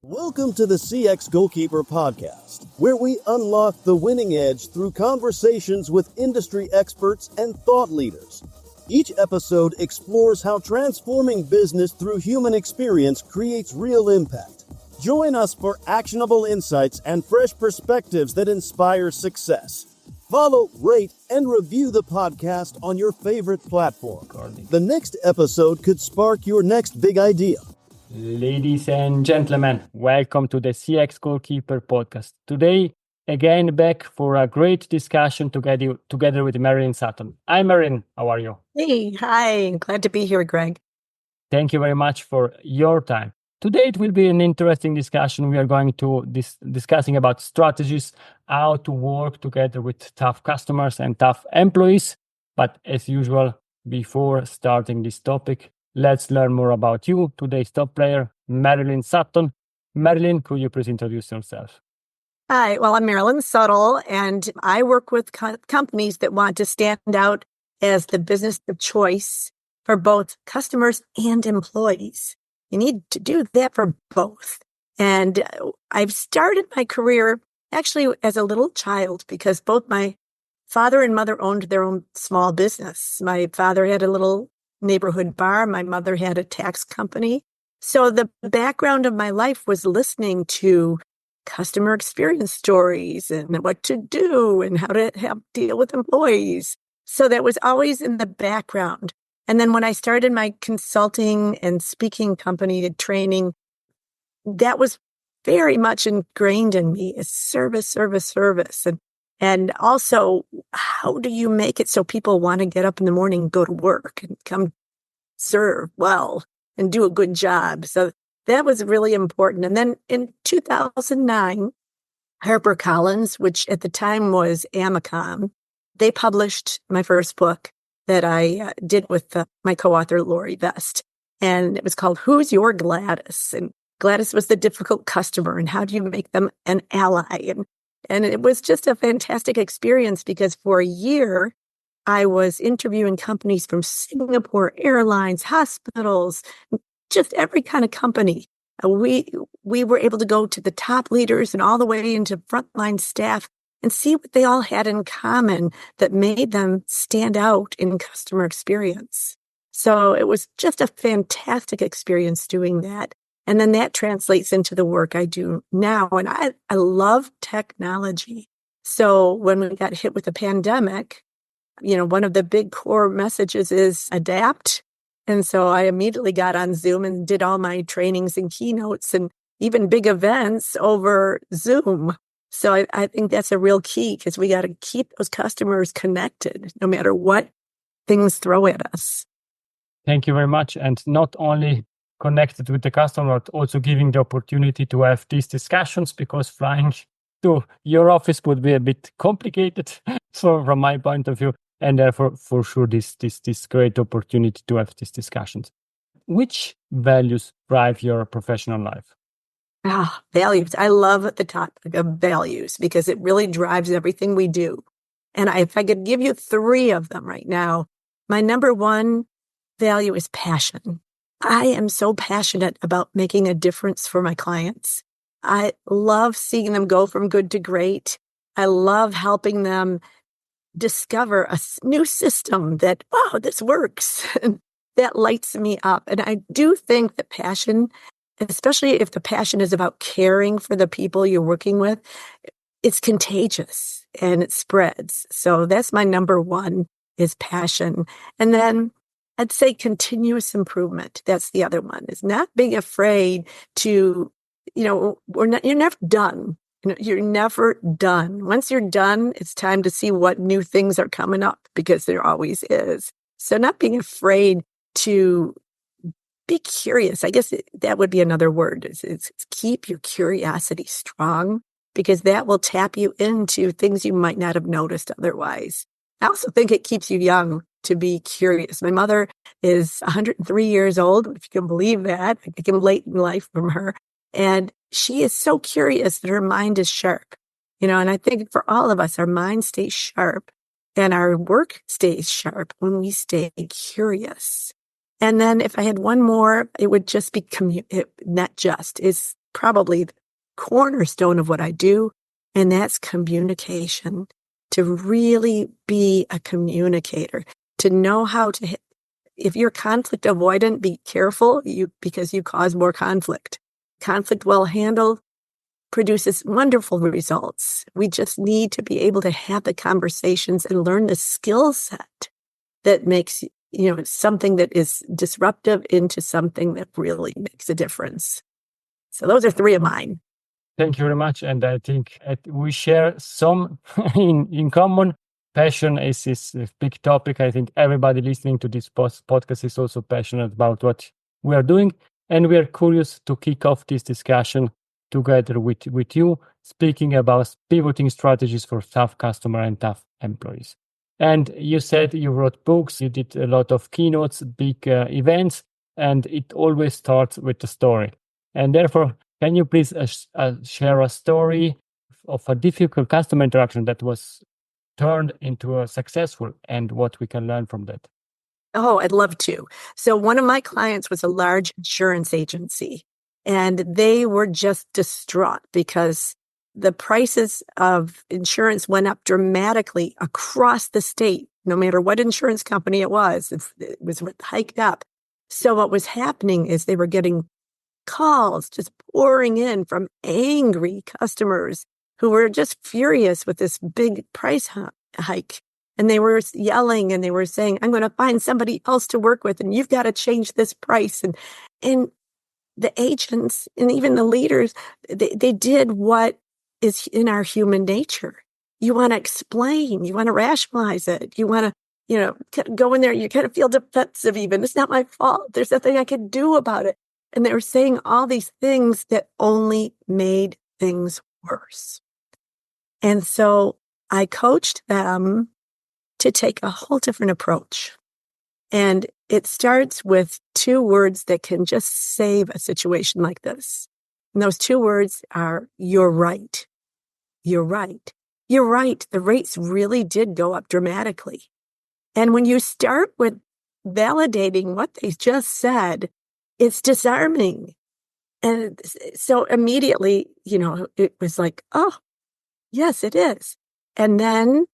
Welcome to the CX Goalkeeper podcast, where we unlock the winning edge through conversations with industry experts and thought leaders. Each episode explores how transforming business through human experience creates real impact. Join us for actionable insights and fresh perspectives that inspire success. Follow, rate, and review the podcast on your favorite platform. The next episode could spark your next big idea. Ladies and gentlemen, welcome to the CX Goalkeeper podcast. Today, again, back for a great discussion together with Marilyn Suttle. Hi, Marilyn. How are you? Hey, hi. Glad to be here, Greg. Thank you very much for your time. Today, it will be an interesting discussion. We are going to discussing about strategies, how to work together with tough customers and tough employees. But as usual, before starting this topic, let's learn more about you, today's top player, Marilyn Suttle. Marilyn, could you please introduce yourself? Hi, well, I'm Marilyn Suttle, and I work with companies that want to stand out as the business of choice for both customers and employees. You need to do that for both. And I've started my career actually as a little child because both my father and mother owned their own small business. My father had a little neighborhood bar. My mother had a tax company. So the background of my life was listening to customer experience stories and what to do and how to deal with employees. So that was always in the background. And then when I started my consulting and speaking company training, that was very much ingrained in me as service. And also, how do you make it so people want to get up in the morning and go to work and come serve well and do a good job? So that was really important. And then in 2009, HarperCollins, which at the time was Amicom, they published my first book that I did with my co-author, Lori Vest. And it was called Who's Your Gladys? And Gladys was the difficult customer. And how do you make them an ally? And it was just a fantastic experience because for a year, I was interviewing companies from Singapore Airlines, hospitals, just every kind of company. We were able to go to the top leaders and all the way into frontline staff and see what they all had in common that made them stand out in customer experience. So it was just a fantastic experience doing that. And then that translates into the work I do now. And I love technology. So when we got hit with the pandemic, one of the big core messages is adapt. And so I immediately got on Zoom and did all my trainings and keynotes and even big events over Zoom. So I think that's a real key because we got to keep those customers connected no matter what things throw at us. Thank you very much. And not only connected with the customer, but also giving the opportunity to have these discussions because flying to your office would be a bit complicated from my point of view. And therefore, for sure, this great opportunity to have these discussions. Which values drive your professional life? Values. I love the topic of values because it really drives everything we do. And if I could give you 3 of them right now, my number 1 value is passion. I am so passionate about making a difference for my clients. I love seeing them go from good to great. I love helping them discover a new system that, wow, this works. And that lights me up. And I do think that passion, especially if the passion is about caring for the people you're working with, it's contagious and it spreads. So that's my number 1 is passion. And then I'd say continuous improvement. That's the other one, is not being afraid to, you're never done. You're never done. Once you're done, it's time to see what new things are coming up because there always is. So not being afraid to be curious. I guess that would be another word. It's keep your curiosity strong because that will tap you into things you might not have noticed otherwise. I also think it keeps you young to be curious. My mother is 103 years old, if you can believe that. I came late in life from her. And she is so curious that her mind is sharp. And I think for all of us, our mind stays sharp and our work stays sharp when we stay curious. And then if I had one more, it would just be probably the cornerstone of what I do, and that's communication. To really be a communicator, to know how to if you're conflict avoidant, be careful because you cause more conflict. Conflict well handled produces wonderful results. We just need to be able to have the conversations and learn the skill set that makes, something that is disruptive into something that really makes a difference. So those are three of mine. Thank you very much. And I think we share some in common. Passion is a big topic. I think everybody listening to this podcast is also passionate about what we are doing. And we are curious to kick off this discussion together with you, speaking about pivoting strategies for tough customer and tough employees. And you said you wrote books, you did a lot of keynotes, big events, and it always starts with a story. And therefore, can you please share a story of a difficult customer interaction that was turned into a successful and what we can learn from that? Oh, I'd love to. So one of my clients was a large insurance agency, and they were just distraught because the prices of insurance went up dramatically across the state. No matter what insurance company it was hiked up. So what was happening is they were getting calls just pouring in from angry customers who were just furious with this big price hike. And they were yelling and they were saying, I'm going to find somebody else to work with and you've got to change this price. And the agents and even the leaders, they did what is in our human nature. You want to explain, you want to rationalize it. You want to, go in there, you kind of feel defensive even. It's not my fault. There's nothing I can do about it. And they were saying all these things that only made things worse. And so I coached them to take a whole different approach. And it starts with two words that can just save a situation like this. And those two words are, you're right. You're right. You're right. The rates really did go up dramatically. And when you start with validating what they just said, it's disarming. And so immediately, it was like, oh, yes, it is. And then,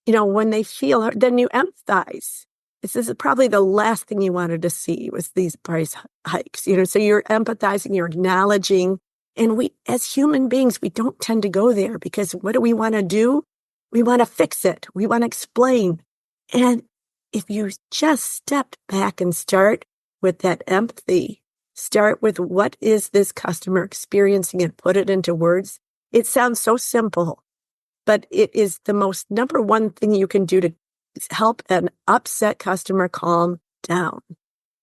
when they feel, then you empathize. This is probably the last thing you wanted to see was these price hikes, so you're empathizing, you're acknowledging. And we, as human beings, we don't tend to go there because what do we want to do? We want to fix it. We want to explain. And if you just step back and start with that empathy, start with what is this customer experiencing and put it into words. It sounds so simple, but it is the most number one thing you can do to help an upset customer calm down.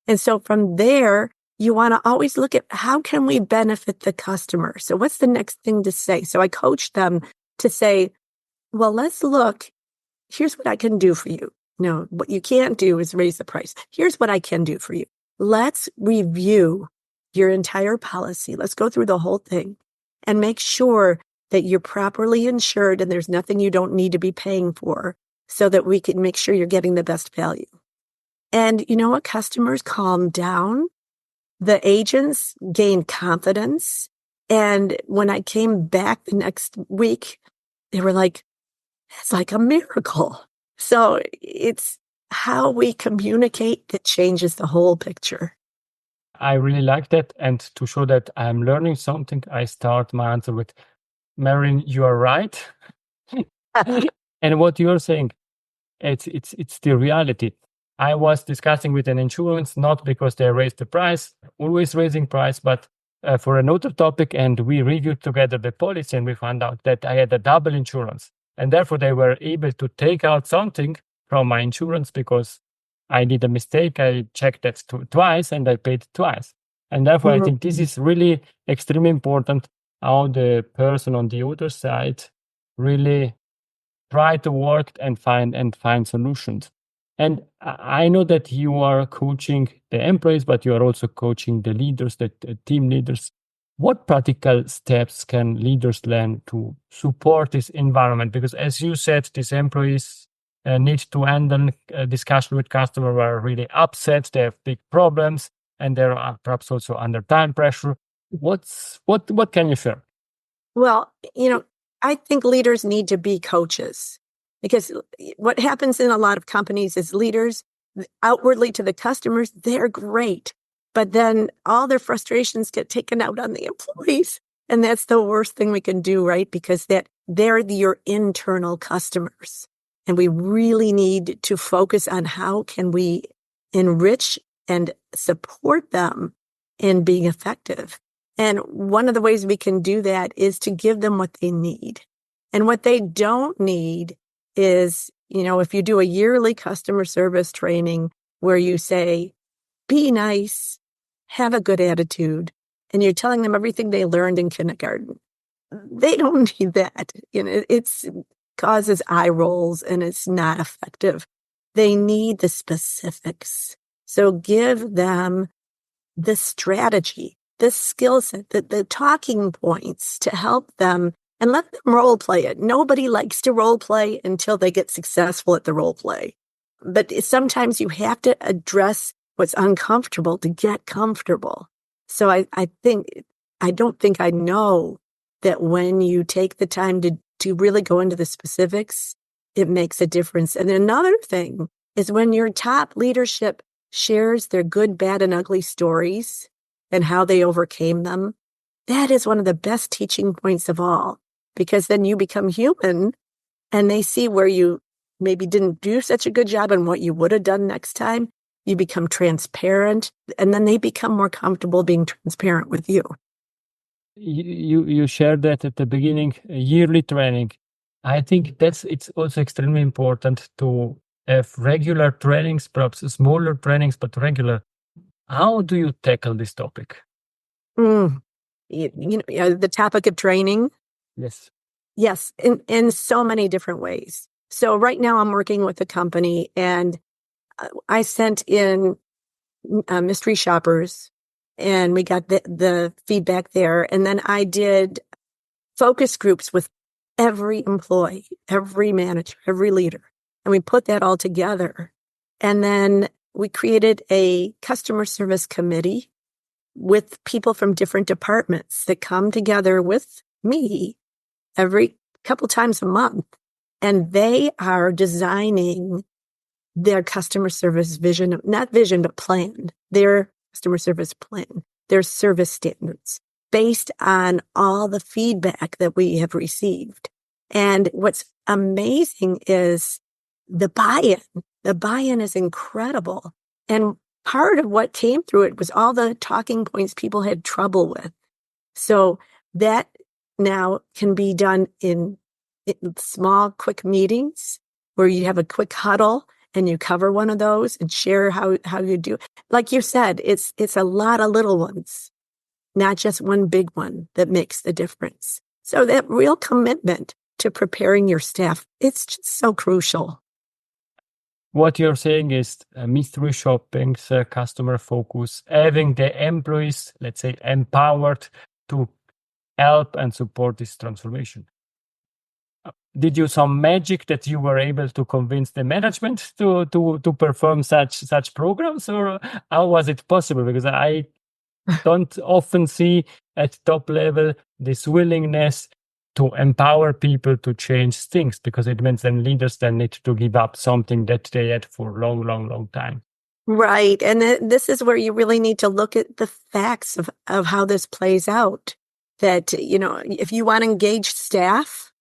And so from there, you want to always look at how can we benefit the customer? So what's the next thing to say? So I coach them to say, well, let's look. Here's what I can do for you. No, what you can't do is raise the price. Here's what I can do for you. Let's review your entire policy. Let's go through the whole thing and make sure that you're properly insured and there's nothing you don't need to be paying for so that we can make sure you're getting the best value. And you know what? Customers calm down. The agents gain confidence. And when I came back the next week, they were like, it's like a miracle. So it's how we communicate that changes the whole picture. I really like that. And to show that I'm learning something, I start my answer with, Marilyn, you are right. And what you're saying, it's the reality. I was discussing with an insurance, not because they raised the price, always raising price, but for another topic. And we reviewed together the policy and we found out that I had a double insurance. And therefore they were able to take out something from my insurance because I did a mistake. I checked that twice and I paid twice. And therefore I think this is really extremely important how the person on the other side really try to work and find solutions. And I know that you are coaching the employees, but you are also coaching the leaders, the team leaders. What practical steps can leaders learn to support this environment? Because as you said, these employees need to handle a discussion with customers who are really upset, they have big problems, and they are perhaps also under time pressure. What can you share? Well, I think leaders need to be coaches, because what happens in a lot of companies is leaders outwardly to the customers, they're great, but then all their frustrations get taken out on the employees. And that's the worst thing we can do, right? Because they're your internal customers. And we really need to focus on how can we enrich and support them in being effective. And one of the ways we can do that is to give them what they need. And what they don't need is, if you do a yearly customer service training where you say, be nice, have a good attitude, and you're telling them everything they learned in kindergarten, they don't need that. It causes eye rolls and it's not effective. They need the specifics. So give them the strategy, the skill set, the talking points to help them, and let them role play it. Nobody likes to role play until they get successful at the role play. But sometimes you have to address what's uncomfortable to get comfortable. So I don't think I know that when you take the time to really go into the specifics, it makes a difference. And another thing is when your top leadership shares their good, bad, and ugly stories and how they overcame them, that is one of the best teaching points of all, because then you become human and they see where you maybe didn't do such a good job and what you would have done next time. You become transparent, and then they become more comfortable being transparent with you. You shared that at the beginning, yearly training. I think it's also extremely important to have regular trainings, perhaps smaller trainings, but regular. How do you tackle this topic? The topic of training? Yes. Yes, in so many different ways. So right now I'm working with a company, and I sent in mystery shoppers, and we got the feedback there. And then I did focus groups with every employee, every manager, every leader. And we put that all together. And then we created a customer service committee with people from different departments that come together with me every couple times a month. And they are designing their customer service vision, not vision, but plan, their customer service plan, their service standards based on all the feedback that we have received. And what's amazing is the buy-in. The buy-in is incredible. And part of what came through it was all the talking points people had trouble with. So that now can be done in small, quick meetings where you have a quick huddle and you cover one of those and share how you do. Like you said, it's a lot of little ones, not just one big one that makes the difference. So that real commitment to preparing your staff, it's just so crucial. What you're saying is mystery shopping, customer focus, having the employees, let's say, empowered to help and support this transformation. Did you some magic that you were able to convince the management to perform such programs, or how was it possible? Because I don't often see at top level this willingness to empower people to change things, because it means then leaders then need to give up something that they had for a long time. Right. And this is where you really need to look at the facts of how this plays out. That, if you want to engage staff,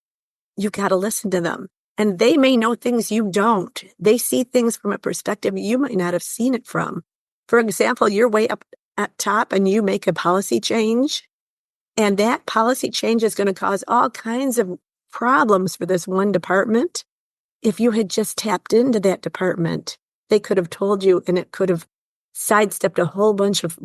you've got to listen to them. And they may know things you don't. They see things from a perspective you might not have seen it from. For example, you're way up at top and you make a policy change, and that policy change is going to cause all kinds of problems for this one department. If you had just tapped into that department, they could have told you, and it could have sidestepped a whole bunch of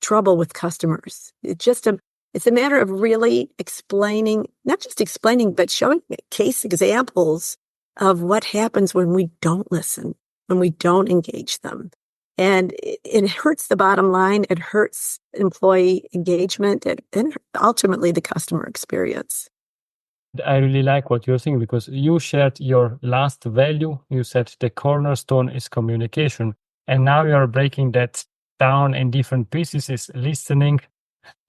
trouble with customers. It's a matter of really explaining, not just explaining, but showing case examples of what happens when we don't listen, when we don't engage them. And it hurts the bottom line. It hurts employee engagement and ultimately the customer experience. I really like what you're saying, because you shared your last value. You said the cornerstone is communication. And now you're breaking that down in different pieces: is listening,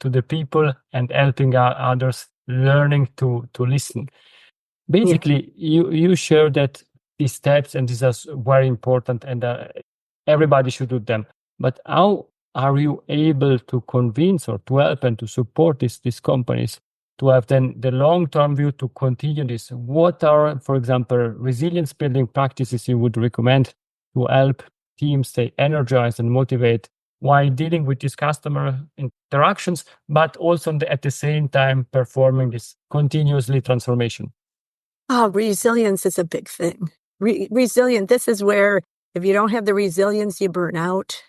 to the people and helping others learning to listen. Basically, you share that these steps, and these are very important, and everybody should do them. But how are you able to convince or to help and to support these companies to have then the long-term view to continue this? What are, for example, resilience building practices you would recommend to help teams stay energized and motivated while dealing with these customer interactions, but also at the same time performing this continuously transformation? Oh, resilience is a big thing. Resilient, this is where if you don't have the resilience, you burn out.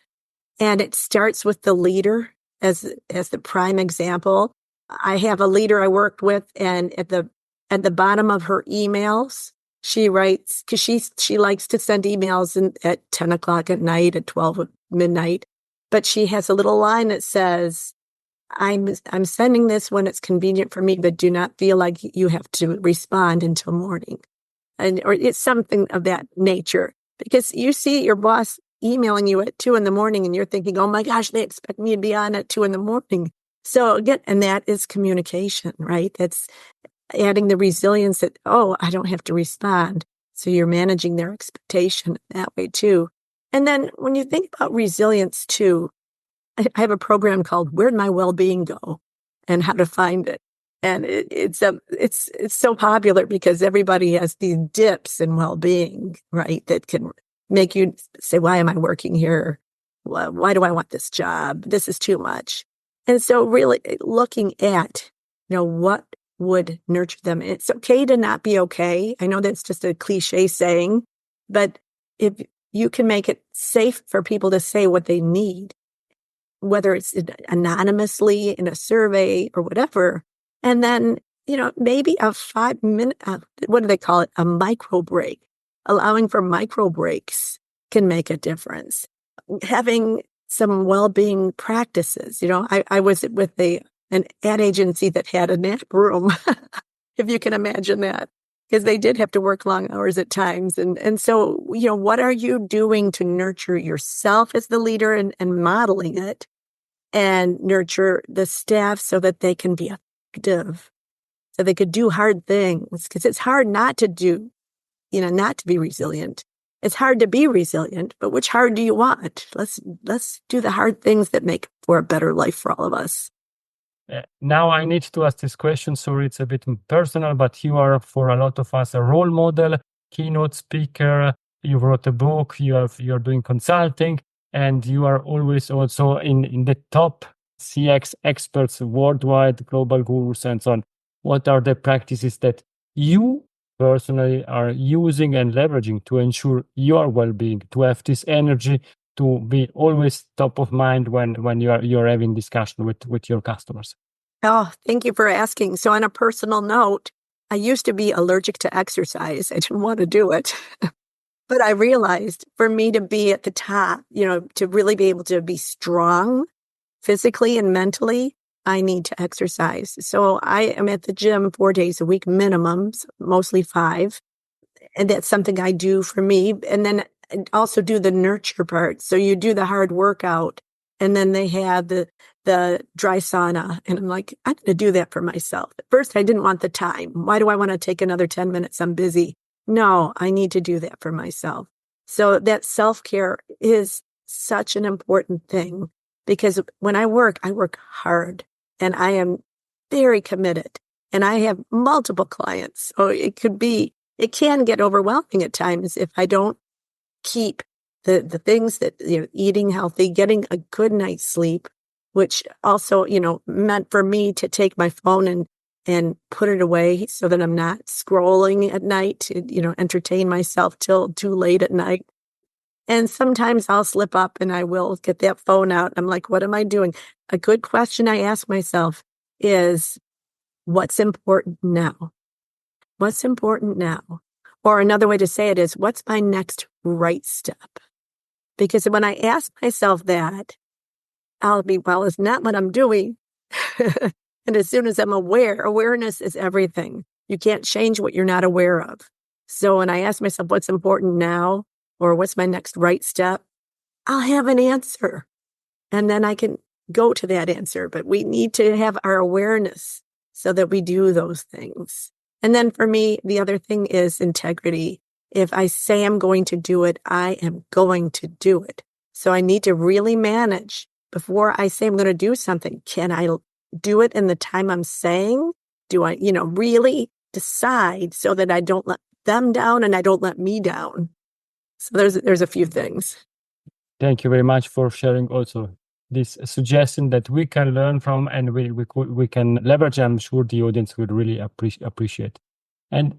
And it starts with the leader as the prime example. I have a leader I worked with, and at the bottom of her emails, she writes, because she likes to send emails at 10 o'clock at night, at 12 midnight. But she has a little line that says, I'm sending this when it's convenient for me, but do not feel like you have to respond until morning. Or it's something of that nature, because you see your boss emailing you at 2 a.m. and you're thinking, oh my gosh, they expect me to be on at 2 a.m. So again, and that is communication, right? That's adding the resilience that, oh, I don't have to respond. So you're managing their expectation that way too. And then when you think about resilience too, I have a program called Where'd My Wellbeing Go and How to Find It. And it's so popular because everybody has these dips in well-being, right? That can make you say, why am I working here? Why do I want this job? This is too much. And so really looking at, what would nurture them. It's okay to not be okay. I know that's just a cliche saying, but if you can make it safe for people to say what they need, whether it's anonymously in a survey or whatever. And then, maybe a 5-minute, what do they call it? A micro break. Allowing for micro breaks can make a difference. Having some well-being practices. I was with an ad agency that had a nap room, if you can imagine that, because they did have to work long hours at times. And so, what are you doing to nurture yourself as the leader and modeling it, and nurture the staff so that they can be effective, so they could do hard things? Because it's hard not to do, not to be resilient. It's hard to be resilient, but which hard do you want? Let's do the hard things that make for a better life for all of us. Now I need to ask this question. Sorry, it's a bit personal, but you are for a lot of us a role model, keynote speaker. You wrote a book. You're doing consulting, and you are always also in the top CX experts worldwide, global gurus, and so on. What are the practices that you personally are using and leveraging to ensure your well-being, to have this energy, to be always top of mind when you're having discussion with your customers? Oh, thank you for asking. So on a personal note, I used to be allergic to exercise. I didn't want to do it. But I realized for me to be at the top, to really be able to be strong physically and mentally, I need to exercise. So I am at the gym 4 days a week, minimums, mostly 5. And that's something I do for me. And then also do the nurture part. So you do the hard workout, and then they have the dry sauna. And I'm like, I'm going to do that for myself. At first, I didn't want the time. Why do I want to take another 10 minutes? I'm busy. No, I need to do that for myself. So that self-care is such an important thing, because when I work hard, and I am very committed, and I have multiple clients. So it can get overwhelming at times if I don't keep the things that, eating healthy, getting a good night's sleep, which also, meant for me to take my phone and put it away so that I'm not scrolling at night to, entertain myself till too late at night. And sometimes I'll slip up and I will get that phone out. I'm like, what am I doing? A good question I ask myself is, what's important now? What's important now? Or another way to say it is, what's my next right step? Because when I ask myself that, I'll be, well, it's not what I'm doing. And as soon as I'm aware, awareness is everything. You can't change what you're not aware of. So when I ask myself what's important now, or what's my next right step, I'll have an answer. And then I can go to that answer, but we need to have our awareness so that we do those things. And then for me, the other thing is integrity. If I say I'm going to do it, I am going to do it. So I need to really manage before I say I'm going to do something. Can I do it in the time I'm saying? Do I, really decide so that I don't let them down and I don't let me down? So there's a few things. Thank you very much for sharing also this suggestion that we can learn from and we can leverage. I'm sure the audience would really appreciate. And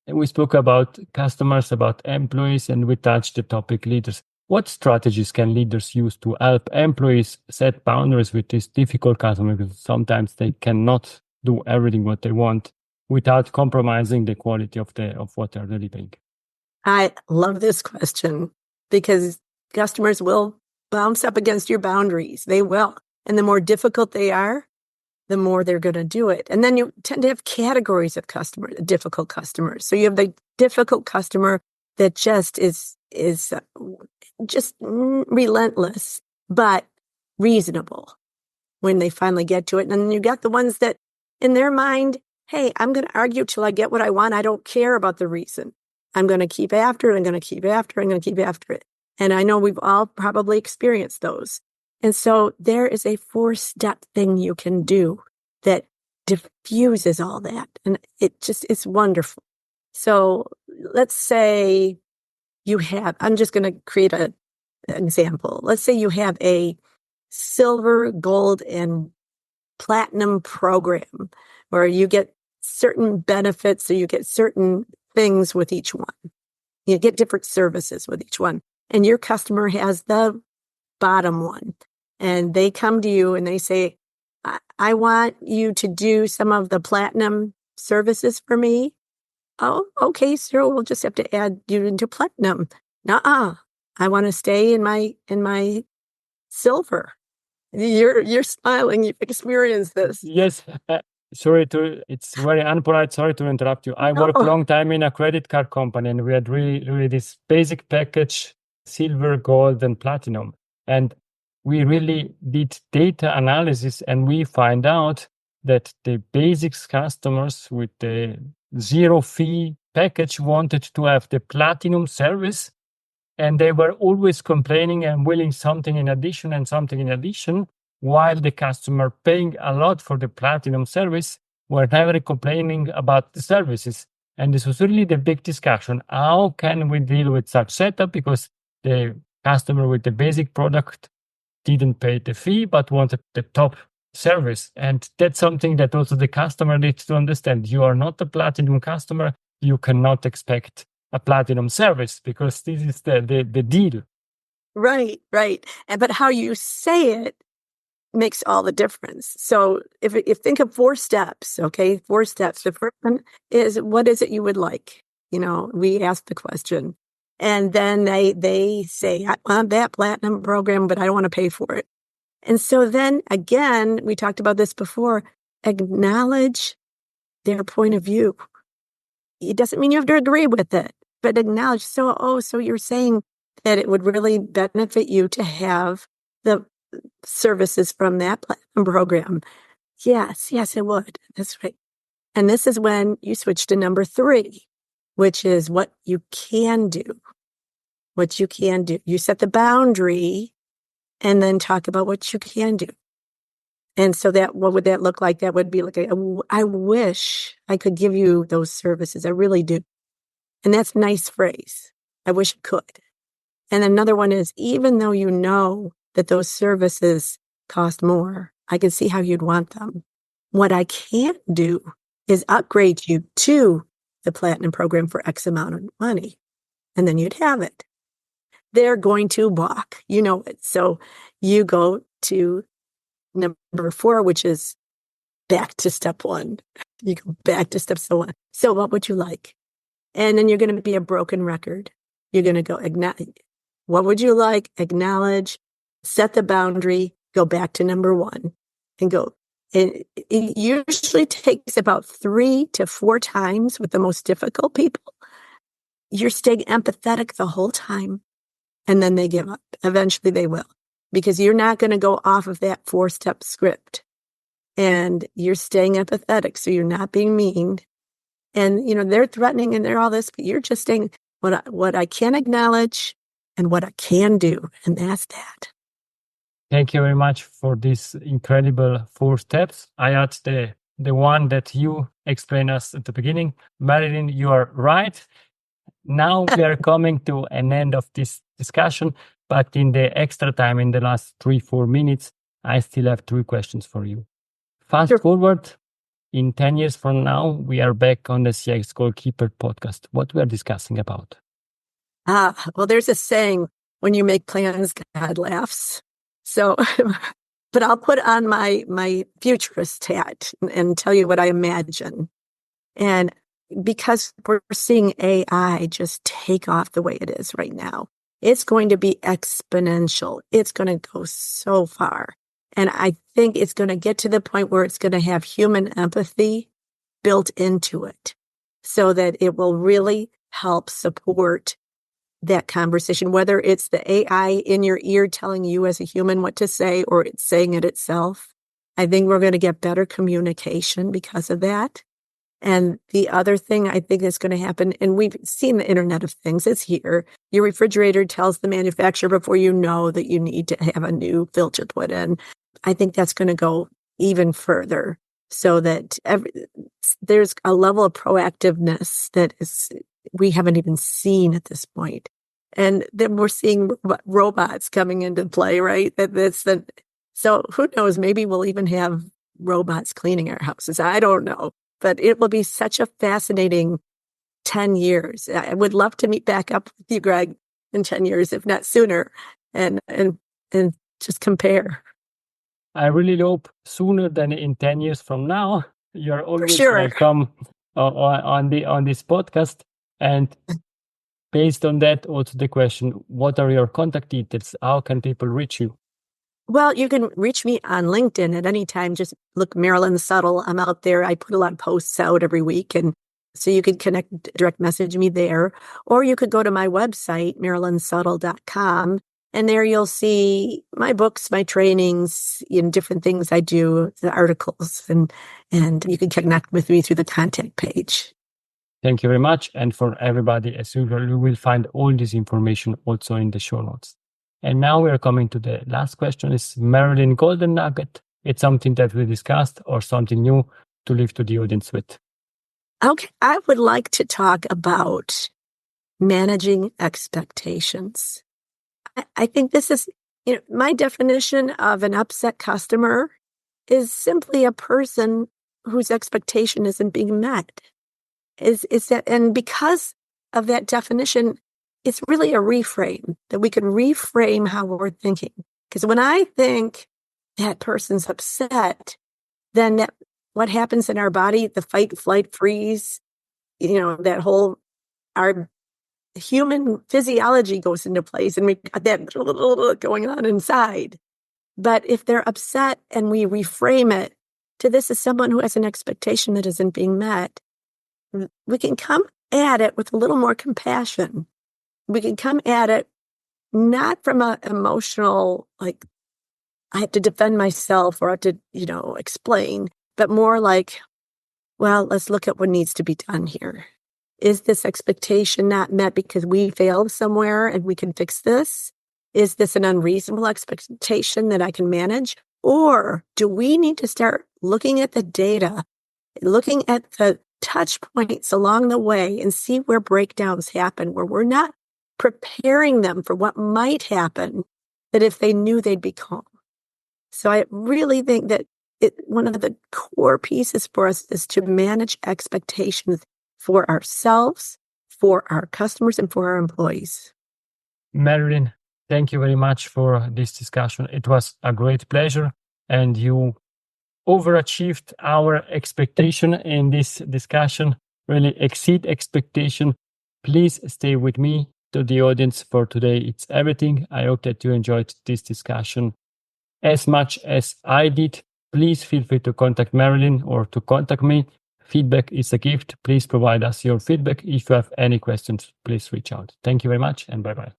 we spoke about customers, about employees, and we touched the topic leaders. What strategies can leaders use to help employees set boundaries with these difficult customers? Because sometimes they cannot do everything what they want without compromising the quality of what they're delivering. I love this question because customers will bounce up against your boundaries. They will. And the more difficult they are, the more they're going to do it. And then you tend to have categories of difficult customers. So you have the difficult customer that just is just relentless, but reasonable when they finally get to it. And then you got the ones that in their mind, hey, I'm going to argue till I get what I want. I don't care about the reason. I'm going to keep after it. I'm going to keep after it. I'm going to keep after it. And I know we've all probably experienced those. And so there is a 4-step thing you can do that diffuses all that. And it's wonderful. So let's say I'm just going to create an example. Let's say you have a silver, gold, and platinum program where you get certain benefits, so you get certain things with each one. You get different services with each one. And your customer has the bottom one. And they come to you and they say, I want you to do some of the platinum services for me. Oh, okay, sir. We'll just have to add you into platinum. Nuh-uh. I want to stay in my silver. You're smiling. You've experienced this. Yes. It's very unpolite. Sorry to interrupt you. I worked a long time in a credit card company, and we had really this basic package, silver, gold, and platinum. And we really did data analysis, and we find out that the basics customers with the zero fee package wanted to have the platinum service, and they were always complaining and willing something in addition and something in addition, while the customer paying a lot for the platinum service were never complaining about the services. And this was really the big discussion. How can we deal with such setup? Because the customer with the basic product didn't pay the fee, but wanted the top service. And that's something that also the customer needs to understand. You are not a platinum customer. You cannot expect a platinum service because this is the deal. Right. But how you say it makes all the difference. So if think of 4 steps, okay, 4 steps. The first one is, what is it you would like? We ask the question. And then they say, I want that platinum program, but I don't want to pay for it. And so then again, we talked about this before, acknowledge their point of view. It doesn't mean you have to agree with it, but acknowledge. So you're saying that it would really benefit you to have the services from that platinum program. Yes, it would. That's right. And this is when you switch to number 3, which is what you can do. What you can do. You set the boundary and then talk about what you can do. And so what would that look like? That would be like, I wish I could give you those services. I really do. And that's a nice phrase. I wish I could. And another one is, even though you know that those services cost more, I can see how you'd want them. What I can't do is upgrade you to the platinum program for X amount of money. And then you'd have it. They're going to balk. You know it. So you go to number 4, which is back to step 1. You go back to step 1. So what would you like? And then you're going to be a broken record. You're going to go, what would you like? Acknowledge, set the boundary, go back to number 1 and go. It usually takes about 3 to 4 times with the most difficult people. You're staying empathetic the whole time. And then they give up. Eventually they will. because you're not going to go off of that 4-step script, and you're staying empathetic. So you're not being mean, and, they're threatening and they're all this, but you're just saying what I can acknowledge and what I can do. And that's that. Thank you very much for these incredible 4 steps. I add the one that you explained us at the beginning. Marilyn, you are right. Now we are coming to an end of this discussion, but in the extra time, in the last 3-4 minutes, I still have 3 questions for you. Fast forward, in 10 years from now, we are back on the CX Goalkeeper podcast. What we are discussing about? Well, there's a saying, when you make plans, God laughs. So, but I'll put on my futurist hat and tell you what I imagine. And because we're seeing AI just take off the way it is right now, it's going to be exponential. It's going to go so far. And I think it's going to get to the point where it's going to have human empathy built into it, so that it will really help support that conversation, whether it's the AI in your ear telling you as a human what to say, or it's saying it itself. I think we're going to get better communication because of that. And the other thing I think is going to happen, and we've seen the Internet of Things, it's here. Your refrigerator tells the manufacturer before you know that you need to have a new filter put in. I think that's going to go even further, so that there's a level of proactiveness that we haven't even seen at this point. And then we're seeing robots coming into play, right? So who knows? Maybe we'll even have robots cleaning our houses. I don't know. But it will be such a fascinating 10 years. I would love to meet back up with you, Greg, in 10 years, if not sooner, and just compare. I really hope sooner than in 10 years from now. You're always welcome on this podcast. And based on that, also the question, what are your contact details? How can people reach you? Well, you can reach me on LinkedIn at any time. Just look Marilyn Suttle. I'm out there. I put a lot of posts out every week. And so you could direct message me there. Or you could go to my website, marilynsuttle.com. And there you'll see my books, my trainings, different things I do, the articles. And you can connect with me through the contact page. Thank you very much. And for everybody, as usual, you will find all this information also in the show notes. And now we are coming to the last question. Is Marilyn golden nugget? It's something that we discussed or something new to leave to the audience with? Okay. I would like to talk about managing expectations. I think this is, my definition of an upset customer is simply a person whose expectation isn't being met. Is that, and because of that definition, it's really a reframe, that we can reframe how we're thinking. Because when I think that person's upset, then what happens in our body, the fight, flight, freeze, that whole, our human physiology goes into place, and we got that going on inside. But if they're upset and we reframe it to this is someone who has an expectation that isn't being met, we can come at it with a little more compassion. We can come at it not from an emotional, like, I have to defend myself or I have to, explain, but more like, well, let's look at what needs to be done here. Is this expectation not met because we failed somewhere and we can fix this? Is this an unreasonable expectation that I can manage? Or do we need to start looking at the data, looking at the touch points along the way and see where breakdowns happen, where we're not preparing them for what might happen, that if they knew they'd be calm. So I really think that one of the core pieces for us is to manage expectations for ourselves, for our customers, and for our employees. Marilyn, thank you very much for this discussion. It was a great pleasure, and you overachieved our expectation in this discussion, really exceed expectation. Please stay with me. To the audience for today, it's everything. I hope that you enjoyed this discussion as much as I did. Please feel free to contact Marilyn or to contact me. Feedback is a gift. Please provide us your feedback. If you have any questions, please reach out. Thank you very much, and bye-bye.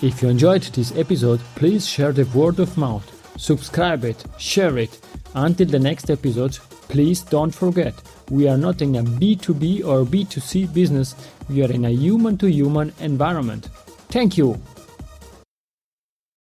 If you enjoyed this episode, please share the word of mouth. Subscribe it, share it. Until the next episode, please don't forget, we are not in a B2B or B2C business, we are in a human-to-human environment. Thank you!